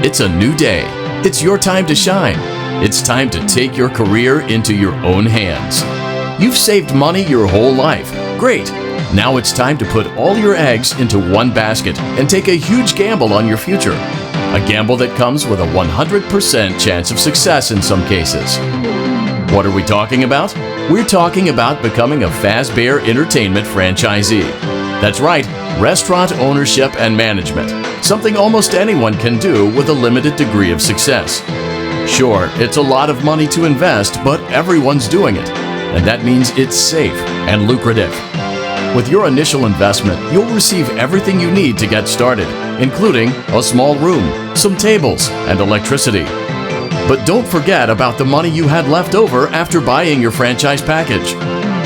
It's a new day. It's your time to shine. It's time to take your career into your own hands. You've saved money your whole life. Great. Now it's time to put all your eggs into one basket and take a huge gamble on your future. A gamble that comes with a 100% chance of success in some cases. What are we talking about? We're talking about becoming a Fazbear Entertainment franchisee. That's right, restaurant ownership and management. Something almost anyone can do with a limited degree of success. Sure, it's a lot of money to invest, but everyone's doing it. And that means it's safe and lucrative. With your initial investment, you'll receive everything you need to get started, including a small room, some tables, and electricity. But don't forget about the money you had left over after buying your franchise package.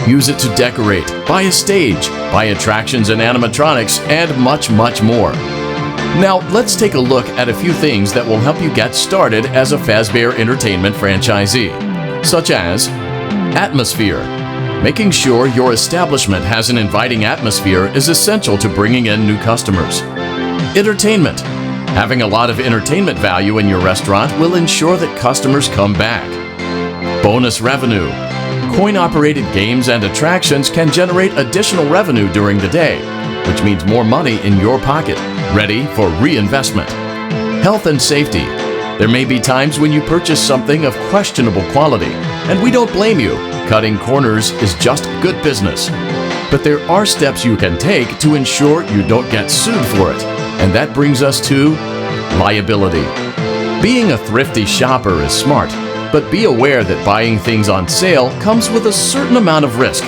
Use it to decorate, buy a stage, buy attractions and animatronics, and much, much more. Now, let's take a look at a few things that will help you get started as a Fazbear Entertainment franchisee, such as atmosphere. Making sure your establishment has an inviting atmosphere is essential to bringing in new customers. Entertainment. Having a lot of entertainment value in your restaurant will ensure that customers come back. Bonus revenue. Coin-operated games and attractions can generate additional revenue during the day, which means more money in your pocket, ready for reinvestment. Health and safety. There may be times when you purchase something of questionable quality, and we don't blame you. Cutting corners is just good business. But there are steps you can take to ensure you don't get sued for it, and that brings us to liability. Being a thrifty shopper is smart, but be aware that buying things on sale comes with a certain amount of risk.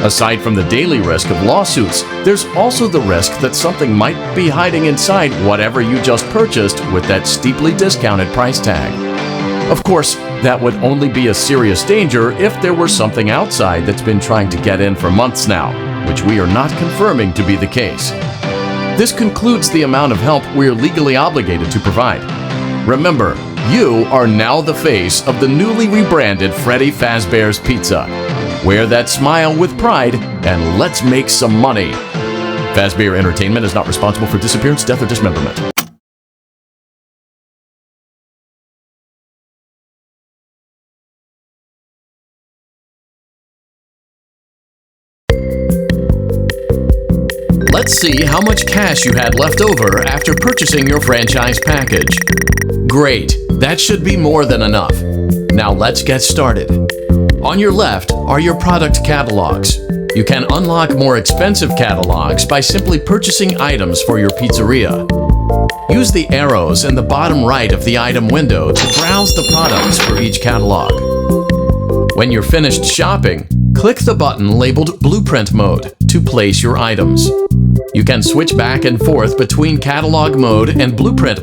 Aside from the daily risk of lawsuits, there's also the risk that something might be hiding inside whatever you just purchased with that steeply discounted price tag. Of course, that would only be a serious danger if there were something outside that's been trying to get in for months now, which we are not confirming to be the case. This concludes the amount of help we're legally obligated to provide. Remember, you are now the face of the newly rebranded Freddy Fazbear's Pizza. Wear that smile with pride, and let's make some money. Fazbear Entertainment is not responsible for disappearance, death, or dismemberment. Let's see how much cash you had left over after purchasing your franchise package. Great, that should be more than enough. Now let's get started. On your left are your product catalogs. You can unlock more expensive catalogs by simply purchasing items for your pizzeria. Use the arrows in the bottom right of the item window to browse the products for each catalog. When you're finished shopping, click the button labeled Blueprint Mode to place your items. You can switch back and forth between Catalog Mode and Blueprint.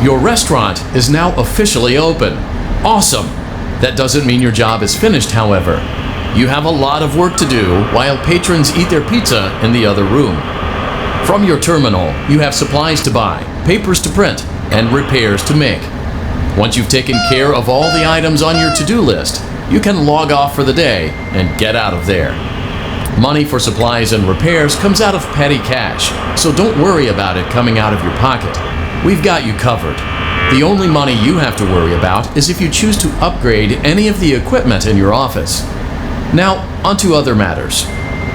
Your restaurant is now officially open. Awesome! That doesn't mean your job is finished, however. You have a lot of work to do while patrons eat their pizza in the other room. From your terminal, you have supplies to buy, papers to print, and repairs to make. Once you've taken care of all the items on your to-do list, you can log off for the day and get out of there. Money for supplies and repairs comes out of petty cash, so don't worry about it coming out of your pocket. We've got you covered. The only money you have to worry about is if you choose to upgrade any of the equipment in your office. Now, onto other matters.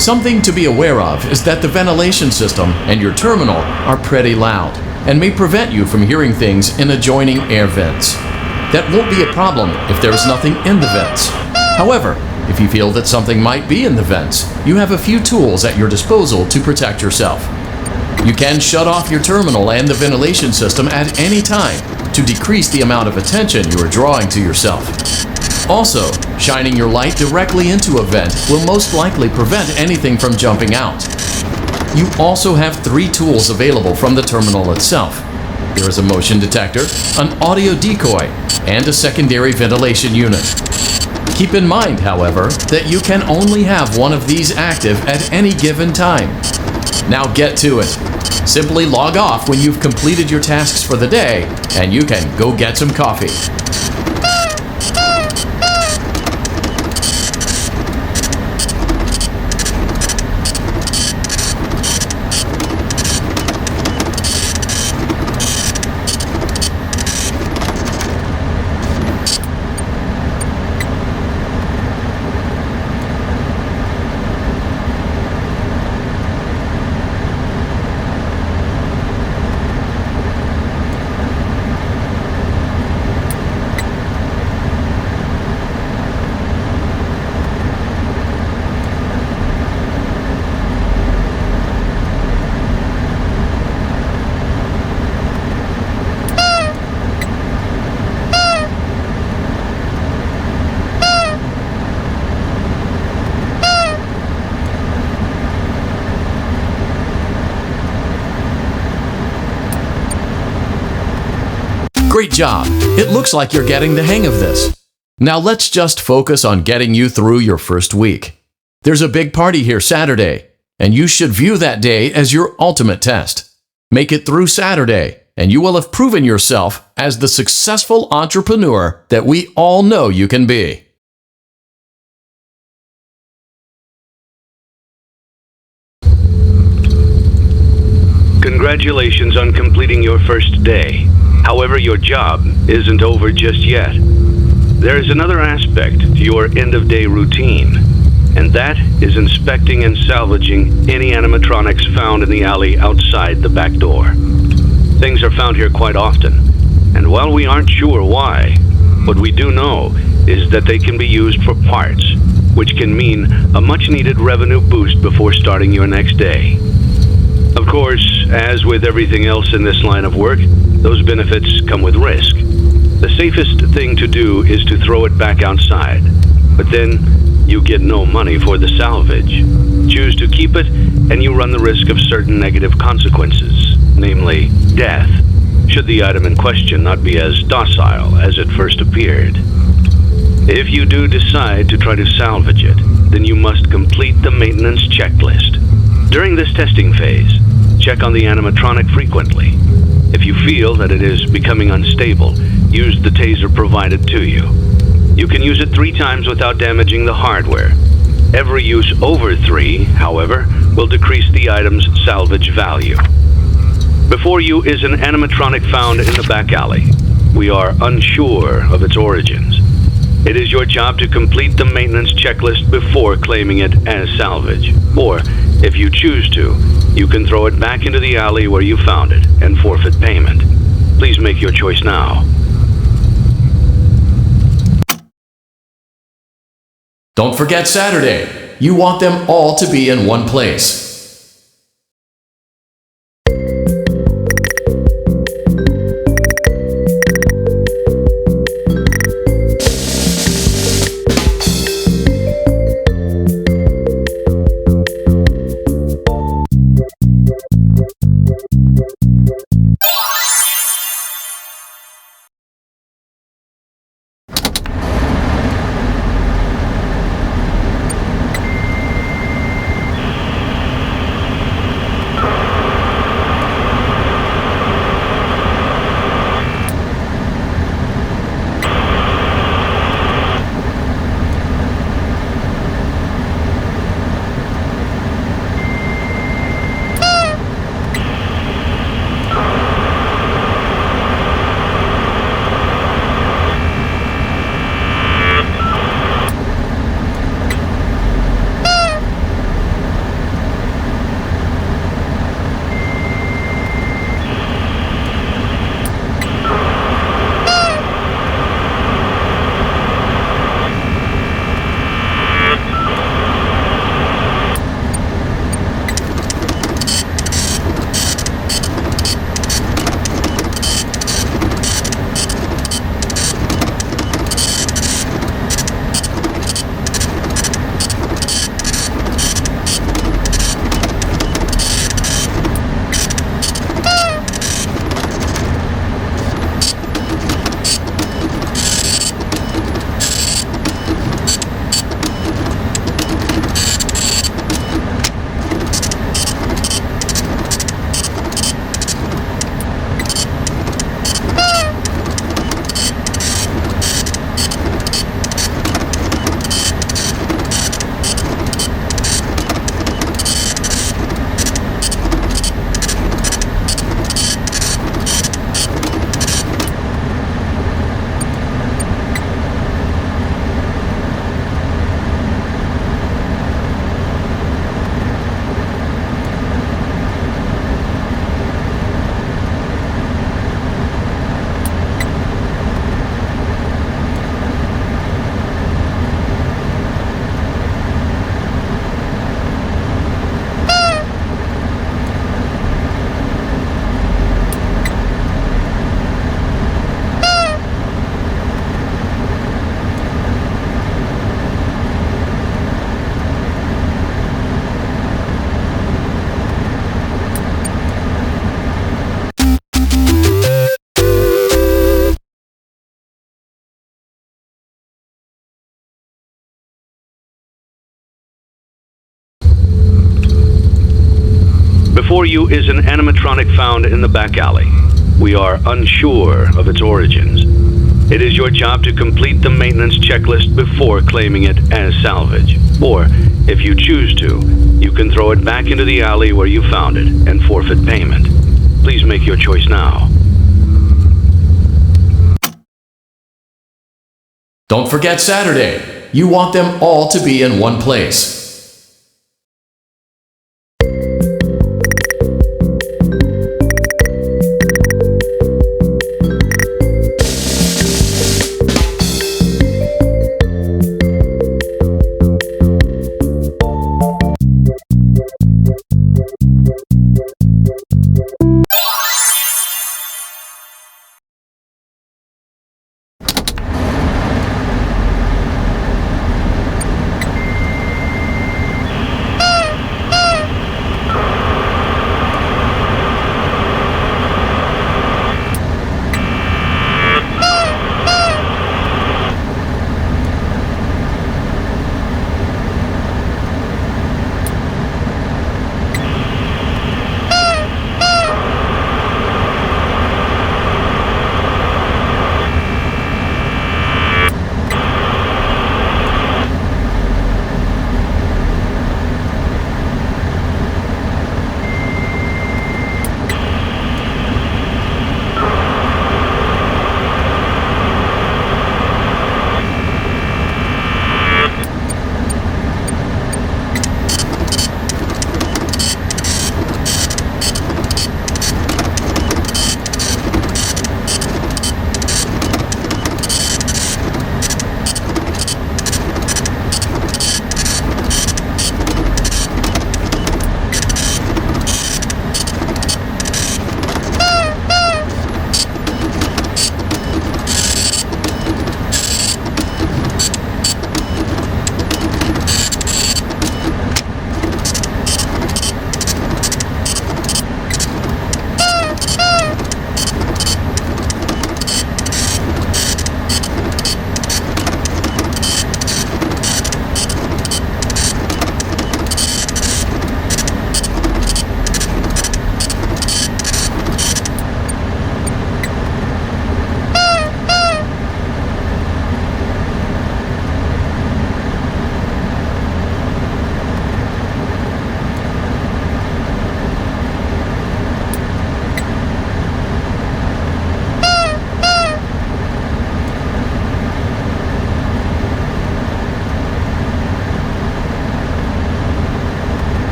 Something to be aware of is that the ventilation system and your terminal are pretty loud and may prevent you from hearing things in adjoining air vents. That won't be a problem if there is nothing in the vents. However, if you feel that something might be in the vents, you have a few tools at your disposal to protect yourself. You can shut off your terminal and the ventilation system at any time to decrease the amount of attention you are drawing to yourself. Also, shining your light directly into a vent will most likely prevent anything from jumping out. You also have 3 tools available from the terminal itself. There is a motion detector, an audio decoy, and a secondary ventilation unit. Keep in mind, however, that you can only have one of these active at any given time. Now get to it. Simply log off when you've completed your tasks for the day, and you can go get some coffee. Great job! It looks like you're getting the hang of this. Now let's just focus on getting you through your first week. There's a big party here Saturday, and you should view that day as your ultimate test. Make it through Saturday, and you will have proven yourself as the successful entrepreneur that we all know you can be. Congratulations on completing your first day. However, your job isn't over just yet. There is another aspect to your end-of-day routine, and that is inspecting and salvaging any animatronics found in the alley outside the back door. Things are found here quite often, and while we aren't sure why, what we do know is that they can be used for parts, which can mean a much-needed revenue boost before starting your next day. Of course, as with everything else in this line of work, those benefits come with risk. The safest thing to do is to throw it back outside, but then you get no money for the salvage. Choose to keep it, and you run the risk of certain negative consequences, namely death, should the item in question not be as docile as it first appeared. If you do decide to try to salvage it, then you must complete the maintenance checklist. During this testing phase, check on the animatronic frequently. If you feel that it is becoming unstable, use the taser provided to you. You can use it 3 times without damaging the hardware. Every use over 3, however, will decrease the item's salvage value. Before you is an animatronic found in the back alley. We are unsure of its origins. It is your job to complete the maintenance checklist before claiming it as salvage. Or, if you choose to, you can throw it back into the alley where you found it and forfeit payment. Please make your choice now. Don't forget Saturday. You want them all to be in one place. Before you is an animatronic found in the back alley. We are unsure of its origins. It is your job to complete the maintenance checklist before claiming it as salvage. Or, if you choose to, you can throw it back into the alley where you found it and forfeit payment. Please make your choice now. Don't forget Saturday. You want them all to be in one place.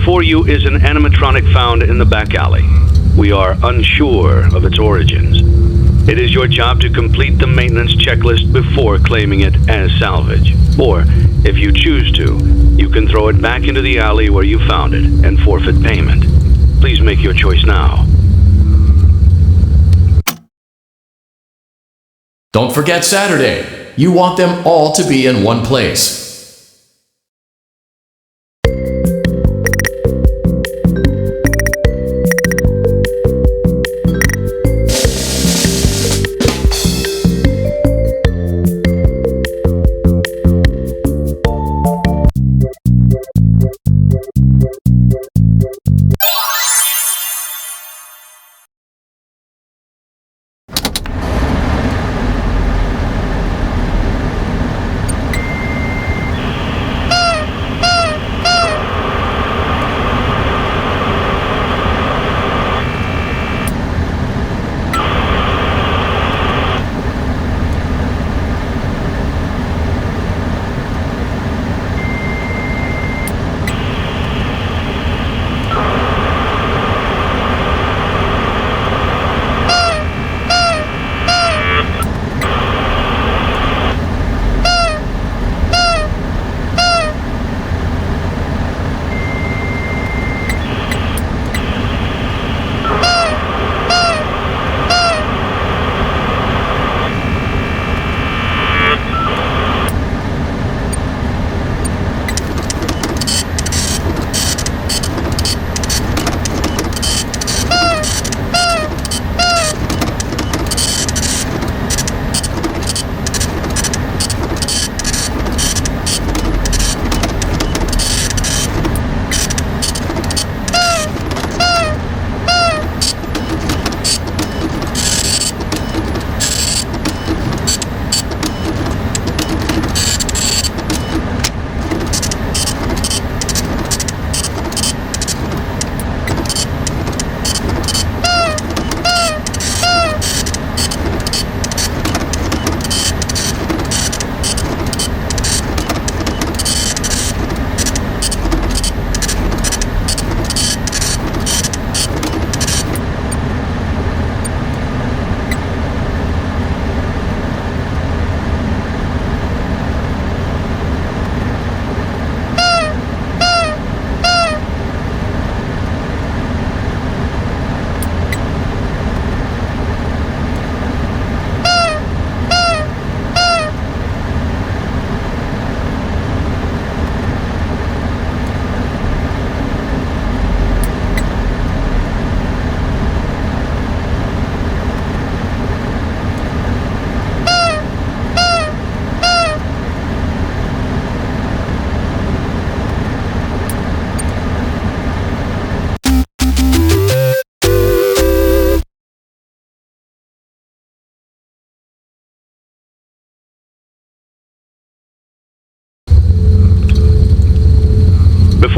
Before you is an animatronic found in the back alley. We are unsure of its origins. It is your job to complete the maintenance checklist before claiming it as salvage. Or, if you choose to, you can throw it back into the alley where you found it and forfeit payment. Please make your choice now. Don't forget Saturday. You want them all to be in one place.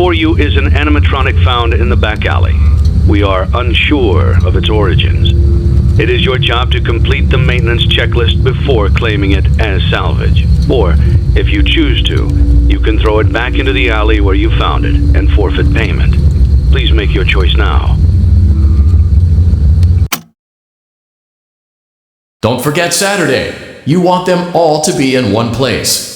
Before you is an animatronic found in the back alley. We are unsure of its origins. It is your job to complete the maintenance checklist before claiming it as salvage. Or, if you choose to, you can throw it back into the alley where you found it and forfeit payment. Please make your choice now. Don't forget Saturday. You want them all to be in one place.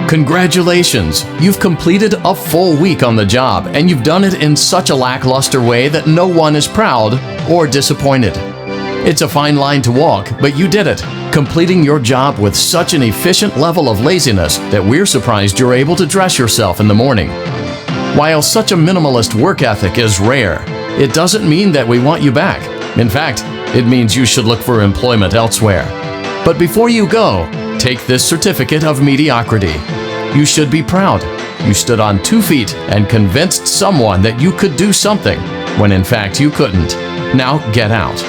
Congratulations! You've completed a full week on the job, and you've done it in such a lackluster way that no one is proud or disappointed. It's a fine line to walk, but you did it, completing your job with such an efficient level of laziness that we're surprised you're able to dress yourself in the morning. While such a minimalist work ethic is rare, it doesn't mean that we want you back. In fact, it means you should look for employment elsewhere. But before you go, take this certificate of mediocrity. You should be proud. You stood on 2 feet and convinced someone that you could do something when in fact you couldn't. Now get out.